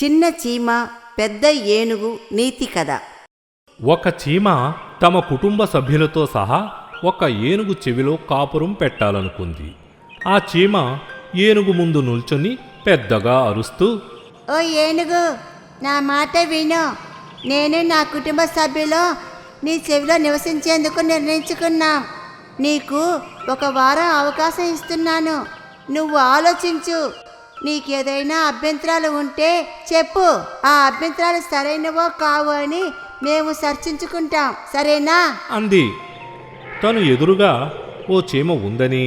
చిన్న చీమ పెద్ద ఏనుగు నీతి కథ. ఒక చీమ తమ కుటుంబ సభ్యులతో సహా ఒక ఏనుగు చెవిలో కాపురం పెట్టాలనుకుంది. ఆ చీమ ఏనుగు ముందు నిల్చొని పెద్దగా అరుస్తూ, ఓ ఏనుగు, నా మాట విను. నేను నా కుటుంబ సభ్యులు నీ చెవిలో నివసించేందుకు నిర్ణయించుకున్నాం. నీకు ఒక వారం అవకాశం ఇస్తున్నాను. నువ్వు ఆలోచించు. నీకేదైనా అభ్యంతరాలు ఉంటే చెప్పు. ఆ అభ్యంతరాలు సరైనవో కావు అని మేము చర్చించుకుంటాం, సరేనా అంది. తను ఎదురుగా ఓ చీమ ఉందని,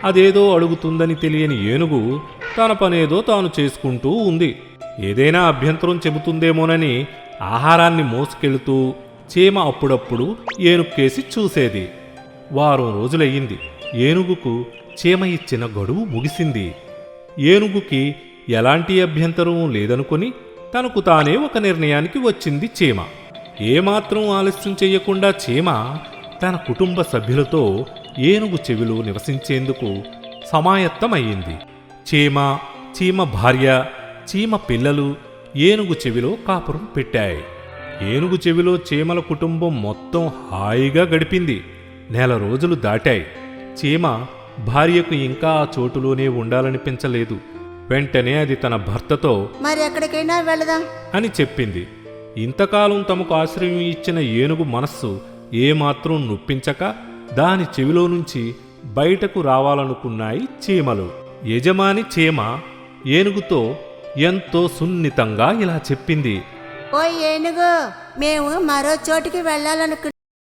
అదేదో అడుగుతుందని తెలియని ఏనుగు తన పనేదో తాను చేసుకుంటూ ఉంది. ఏదైనా అభ్యంతరం చెబుతుందేమోనని ఆహారాన్ని మోసుకెళుతూ చీమ అప్పుడప్పుడు ఏనుగుకేసి చూసేది. వారం రోజులయ్యింది. ఏనుగుకు చీమ ఇచ్చిన గడువు ముగిసింది. ఏనుగుకి ఎలాంటి అభ్యంతరం లేదనుకొని తనకు తానే ఒక నిర్ణయానికి వచ్చింది చీమ. ఏమాత్రం ఆలస్యం చెయ్యకుండా చీమ తన కుటుంబ సభ్యులతో ఏనుగు చెవిలో నివసించేందుకు సమాయత్తమయ్యింది. చీమ భార్య, చీమ పిల్లలు ఏనుగు చెవిలో కాపురం పెట్టాయి. ఏనుగు చెవిలో చీమల కుటుంబం మొత్తం హాయిగా గడిపింది. నెల రోజులు దాటాయి. చీమ భార్యకు ఇంకా ఆ చోటులోనే ఉండాలనిపించలేదు. వెంటనే అది తన భర్తతో మరి ఎక్కడికైనా వెళదాం అని చెప్పింది. ఇంతకాలం తమకు ఆశ్రయం ఇచ్చిన ఏనుగు మనస్సు ఏమాత్రం నొప్పించక దాని చెవిలో నుంచి బయటకు రావాలనుకున్నాయి చీమలు. యజమాని చీమ ఏనుగుతో ఎంతో సున్నితంగా ఇలా చెప్పింది. ఓ ఏనుగు, మేము మరో చోటికి వెళ్ళాలనుకున్నాం.